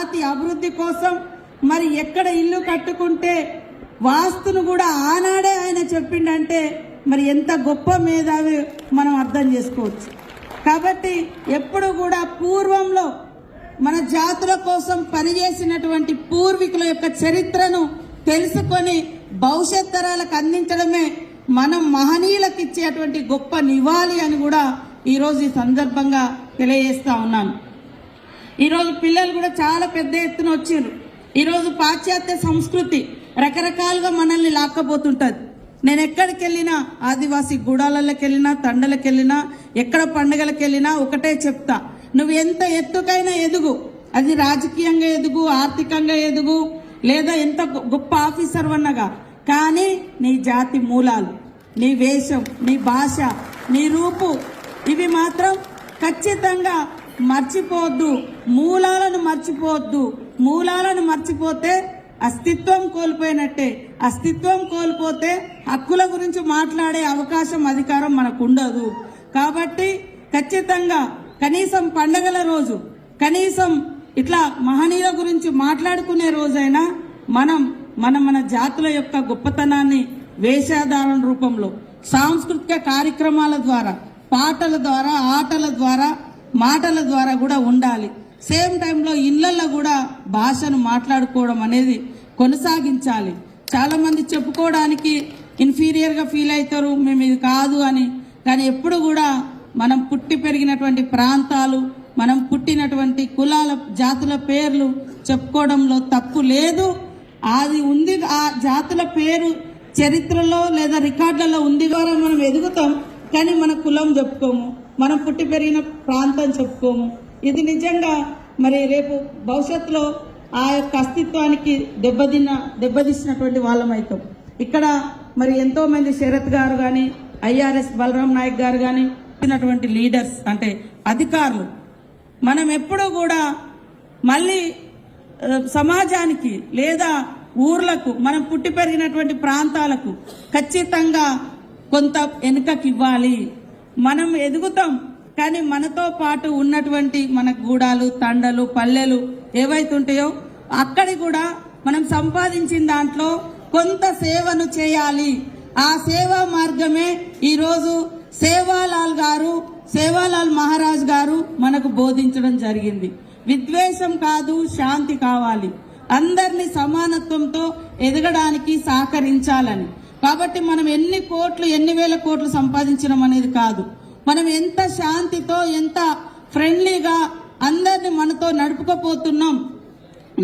జాతి అభివృద్ధి కోసం మరి ఎక్కడ ఇల్లు కట్టుకుంటే వాస్తును కూడా ఆనాడే ఆయన చెప్పిండంటే మరి ఎంత గొప్ప మేధావి మనం అర్థం చేసుకోవచ్చు. కాబట్టి ఎప్పుడు కూడా పూర్వంలో మన జాతుల కోసం పనిచేసినటువంటి పూర్వీకుల యొక్క చరిత్రను తెలుసుకొని భవిష్యత్ తరాలకు అందించడమే మనం మహనీయులకు ఇచ్చేటువంటి గొప్ప నివాళి అని కూడా ఈరోజు ఈ సందర్భంగా తెలియజేస్తా ఉన్నాను. ఈరోజు పిల్లలు కూడా చాలా పెద్ద ఎత్తున వచ్చారు. ఈరోజు పాశ్చాత్య సంస్కృతి రకరకాలుగా మనల్ని లాక్కపోతుంటది. నేను ఎక్కడికి వెళ్ళినా, ఆదివాసీ గూడాలకి వెళ్ళినా, తండలకు వెళ్ళినా, ఎక్కడ పండుగలకు వెళ్ళినా ఒకటే చెప్తా, నువ్వు ఎంత ఎత్తుకైనా ఎదుగు, అది రాజకీయంగా ఎదుగు, ఆర్థికంగా ఎదుగు, లేదా ఎంత గొప్ప ఆఫీసర్ అన్నగా, కానీ నీ జాతి మూలాలు, నీ వేషం, నీ భాష, నీ రూపు, ఇవి మాత్రం ఖచ్చితంగా మర్చిపోవద్దు. మూలాలను మర్చిపోవద్దు. మూలాలను మర్చిపోతే అస్తిత్వం కోల్పోయినట్టే. అస్తిత్వం కోల్పోతే హక్కుల గురించి మాట్లాడే అవకాశం, అధికారం మనకు ఉండదు. కాబట్టి ఖచ్చితంగా కనీసం పండగల రోజు, కనీసం ఇట్లా మహనీయుల గురించి మాట్లాడుకునే రోజైనా మన జాతుల యొక్క గొప్పతనాన్ని వేషధారణ రూపంలో, సాంస్కృతిక కార్యక్రమాల ద్వారా, పాటల ద్వారా, ఆటల ద్వారా, మాటల ద్వారా కూడా ఉండాలి. సేమ్ టైంలో ఇళ్లలో కూడా భాషను మాట్లాడుకోవడం అనేది కొనసాగించాలి. చాలా మంది చెప్పుకోవడానికి ఇన్ఫీరియర్గా ఫీల్ అవుతారు, మేము ఇది కాదు అని. కానీ ఎప్పుడు కూడా మనం పుట్టి పెరిగినటువంటి ప్రాంతాలు, మనం పుట్టినటువంటి కులాల, జాతుల పేర్లు చెప్పుకోవడంలో తప్పు లేదు. అది ఉంది, ఆ జాతుల పేరు చరిత్రలో లేదా రికార్డులలో ఉంది ద్వారా మనం ఎదుగుతాం. కానీ మన కులం చెప్పుకోము, మనం పుట్టి పెరిగిన ప్రాంతం చెప్పుకోము. ఇది నిజంగా మరి రేపు భవిష్యత్తులో ఆ యొక్క అస్తిత్వానికి దెబ్బతీసినటువంటి వాళ్ళం అవుతాం. ఇక్కడ మరి ఎంతో మంది శరత్ గారు కానీ, ఐఆర్ఎస్ బలరాం నాయక్ గారు కానీ, లీడర్స్ అంటే అధికారులు, మనం ఎప్పుడూ కూడా మళ్ళీ సమాజానికి లేదా ఊర్లకు, మనం పుట్టి పెరిగినటువంటి ప్రాంతాలకు ఖచ్చితంగా కొంత వెనుకకి ఇవ్వాలి. మనం ఎదుగుతాం, కానీ మనతో పాటు ఉన్నటువంటి మన గూడాలు, తండలు, పల్లెలు ఏవైతుంటాయో అక్కడి కూడా మనం సంపాదించిన దాంట్లో కొంత సేవను చేయాలి. ఆ సేవా మార్గమే ఈరోజు సేవాలాల్ మహారాజ్ గారు మనకు బోధించడం జరిగింది. విద్వేషం కాదు, శాంతి కావాలి, అందరినీ సమానత్వంతో ఎదగడానికి సహకరించాలని. కాబట్టి మనం ఎన్ని కోట్లు, ఎన్ని వేల కోట్లు సంపాదించడం అనేది కాదు, మనం ఎంత శాంతితో, ఎంత ఫ్రెండ్లీగా అందరిని మనతో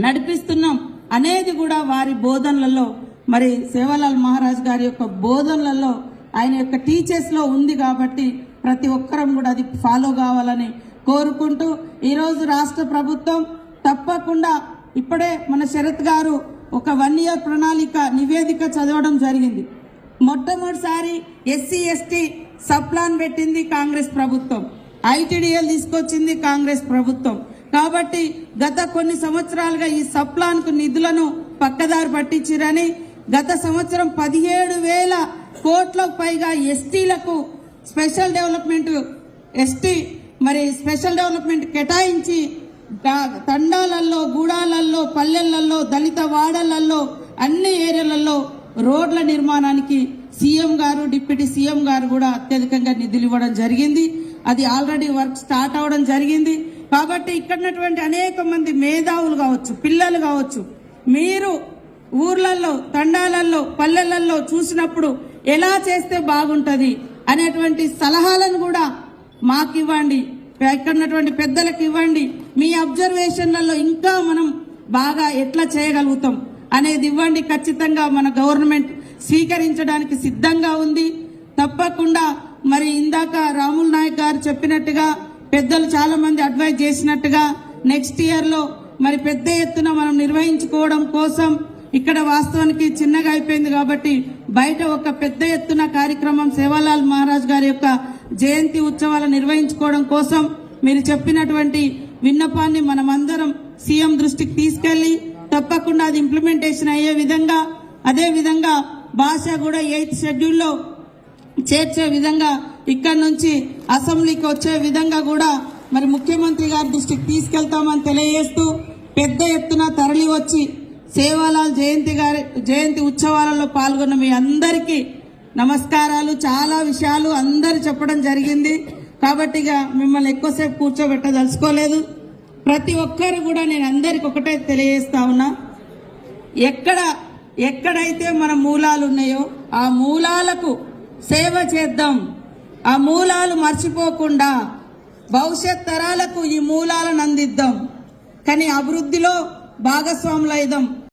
నడిపిస్తున్నాం అనేది కూడా వారి బోధనలలో, మరి సేవాలాల్ మహారాజ్ గారి యొక్క బోధనలలో, ఆయన యొక్క టీచర్స్ లో ఉంది. కాబట్టి ప్రతి ఒక్కరం కూడా అది ఫాలో కావాలని కోరుకుంటూ, ఈరోజు రాష్ట్ర ప్రభుత్వం తప్పకుండా, ఇప్పుడే మన శరత్ గారు ఒక 1 year ప్రణాళిక నివేదిక చదవడం జరిగింది. మొట్టమొదటిసారి ఎస్సీ ఎస్టీ సబ్ ప్లాన్ పెట్టింది కాంగ్రెస్ ప్రభుత్వం, ఐటీడీఎల్ తీసుకొచ్చింది కాంగ్రెస్ ప్రభుత్వం. కాబట్టి గత కొన్ని సంవత్సరాలుగా ఈ సబ్ ప్లాన్ కు నిధులను పక్కదారి పట్టించారని, గత సంవత్సరం 17,000 కోట్లకు పైగా ఎస్టీలకు స్పెషల్ డెవలప్మెంట్ కేటాయించి తండాలలో, గూడాలలో, పల్లెలలో, దళిత వాడలలో, అన్ని ఏరియాలలో రోడ్ల నిర్మాణానికి సీఎం గారు, డిప్యూటీ సీఎం గారు కూడా అత్యధికంగా నిధులు ఇవ్వడం జరిగింది. అది ఆల్రెడీ వర్క్ స్టార్ట్ అవడం జరిగింది. కాబట్టి ఇక్కడ ఉన్నటువంటి అనేక మంది మేధావులు కావచ్చు, పిల్లలు కావచ్చు, మీరు ఊర్లలో, తండాలలో, పల్లెలలో చూసినప్పుడు ఎలా చేస్తే బాగుంటది అనేటువంటి సలహాలను కూడా మాకు ఇవ్వండి, ఇక్కడ ఉన్నటువంటి పెద్దలకు ఇవ్వండి. మీ అబ్జర్వేషన్లలో ఇంకా మనం బాగా ఎట్లా చేయగలుగుతాం అనేది ఇవ్వండి. ఖచ్చితంగా మన గవర్నమెంట్ స్వీకరించడానికి సిద్ధంగా ఉంది. తప్పకుండా మరి ఇందాక రాముల్ నాయక్ గారు చెప్పినట్టుగా, పెద్దలు చాలా మంది అడ్వైజ్ చేసినట్టుగా నెక్స్ట్ ఇయర్ లో మరి పెద్ద ఎత్తున మనం నిర్వహించుకోవడం కోసం, ఇక్కడ వాస్తవానికి చిన్నగా అయిపోయింది కాబట్టి బయట ఒక పెద్ద ఎత్తున కార్యక్రమం సేవాలాల్ మహారాజ్ గారి యొక్క జయంతి ఉత్సవాలు నిర్వహించుకోవడం కోసం మీరు చెప్పినటువంటి విన్నపాన్ని మనమందరం సీఎం దృష్టికి తీసుకెళ్లి తప్పకుండా అది ఇంప్లిమెంటేషన్ అయ్యే విధంగా, అదే విధంగా భాష కూడా 8th షెడ్యూల్లో చేర్చే విధంగా, ఇక్కడ నుంచి అసెంబ్లీకి వచ్చే విధంగా కూడా మరి ముఖ్యమంత్రి గారి దృష్టికి తీసుకెళ్తామని తెలియజేస్తూ, పెద్ద ఎత్తున తరలి వచ్చి సేవాలాల్ జయంతి ఉత్సవాలలో పాల్గొన్న మీ అందరికీ నమస్కారాలు. చాలా విషయాలు అందరు చెప్పడం జరిగింది కాబట్టి ఇక మిమ్మల్ని ఎక్కువసేపు కూర్చోబెట్టదలుచుకోలేదు. ప్రతి ఒక్కరు కూడా నేను అందరికి ఒకటే తెలియజేస్తా ఉన్నా, ఎక్కడైతే మన మూలాలు ఉన్నాయో ఆ మూలాలకు సేవ చేద్దాం. ఆ మూలాలు మర్చిపోకుండా భవిష్యత్ తరాలకు ఈ మూలాలను అందిద్దాం. కానీ అభివృద్ధిలో భాగస్వాములు అయిదాం.